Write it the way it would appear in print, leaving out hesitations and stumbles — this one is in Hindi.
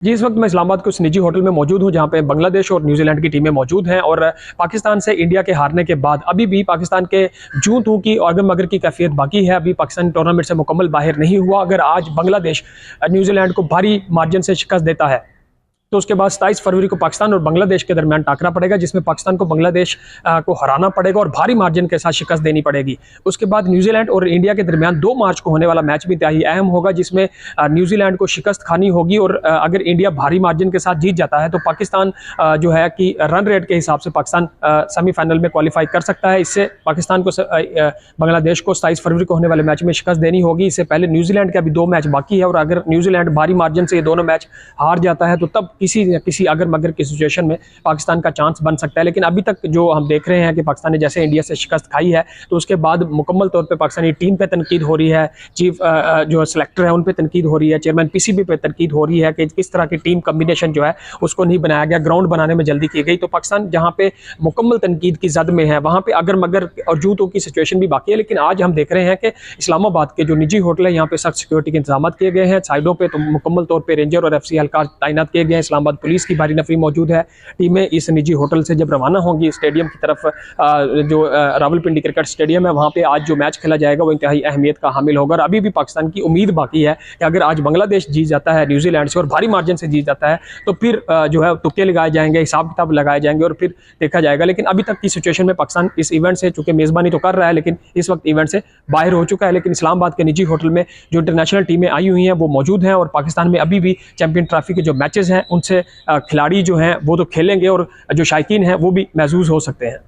जी, इस वक्त मैं इस्लामाबाद के उस निजी होटल में मौजूद हूँ जहाँ पे बांग्लादेश और न्यूजीलैंड की टीमें मौजूद हैं और पाकिस्तान से इंडिया के हारने के बाद अभी भी पाकिस्तान के जूं तू की अगर मगर की कैफियत बाकी है। अभी पाकिस्तान टूर्नामेंट से मुकम्मल बाहर नहीं हुआ। अगर आज बांग्लादेश न्यूजीलैंड को भारी मार्जिन से शिकस्त देता है तो उसके बाद 27 फरवरी को पाकिस्तान और बांग्लादेश के दरमियान टाकरा पड़ेगा, जिसमें पाकिस्तान को बांग्लादेश को हराना पड़ेगा और भारी मार्जिन के साथ शिकस्त देनी पड़ेगी। उसके बाद न्यूजीलैंड और इंडिया के दरमियान 2 मार्च को होने वाला मैच भी इंतहाई अहम होगा, जिसमें न्यूजीलैंड को शिकस्त खानी होगी और अगर इंडिया भारी मार्जिन के साथ जीत जाता है तो पाकिस्तान जो है कि रन रेट के हिसाब से पाकिस्तान सेमीफाइनल में क्वालिफाई कर सकता है। इससे पाकिस्तान को बांग्लादेश को 27 फरवरी को होने वाले मैच में शिकस्त देनी होगी। इससे पहले न्यूजीलैंड के अभी 2 मैच बाकी है और अगर न्यूजीलैंड भारी मार्जिन से ये दोनों मैच हार जाता है तो तब किसी अगर मगर की सिचुएशन में पाकिस्तान का चांस बन सकता है। लेकिन अभी तक जो हम देख रहे हैं कि पाकिस्तान ने जैसे इंडिया से शिकस्त खाई है तो उसके बाद मुकम्मल तौर पे पाकिस्तानी टीम पे तनकीद हो रही है, चीफ जो सिलेक्टर है उन पे तनकीद हो रही है, चेयरमैन पीसीबी पे तनकीद हो रही है कि किस तरह की टीम कम्बिनेशन जो है उसको नहीं बनाया गया, ग्राउंड बनाने में जल्दी की गई। तो पाकिस्तान जहाँ पे मुकम्मल तनकीद की जद में है वहाँ पे अगर मगर और जू तो की सिचुएशन भी बाकी है। लेकिन आज हम देख रहे हैं कि इस्लामाबाद के जो निजी होटल है यहाँ पे सख्त सिक्योरिटी के इंतजाम किए गए हैं। साइडों पे तो मुकम्मल तौर पर रेंजर और एफसी एहलकार तैनात किए गए हैं। इस्लामाबाद पुलिस की भारी नफरी मौजूद है। टीमें इस निजी होटल से जब रवाना होंगी स्टेडियम की तरफ, जो रावलपिंडी क्रिकेट स्टेडियम है वहाँ पे आज जो मैच खेला जाएगा वो इंतहाई अहमियत का हामिल होगा। और अभी भी पाकिस्तान की उम्मीद बाकी है कि अगर आज बांग्लादेश जीत जाता है न्यूजीलैंड से और भारी मार्जिन से जीत जाता है तो फिर जो है तुक्के लगाए जाएंगे, हिसाब किताब लगाए जाएंगे और फिर देखा जाएगा। लेकिन अभी तक की सिचुएशन में पाकिस्तान इस इवेंट से चूंकि मेज़बानी तो कर रहा है लेकिन इस वक्त इवेंट से बाहर हो चुका है। लेकिन इस्लामाबाद के निजी होटल में जो इंटरनेशनल टीमें आई हुई हैं वो मौजूद हैं और पाकिस्तान में अभी भी चैंपियन ट्रॉफी के जो मैचेस हैं उनसे खिलाड़ी जो हैं वो तो खेलेंगे और जो शायकीन हैं वो भी महसूस हो सकते हैं।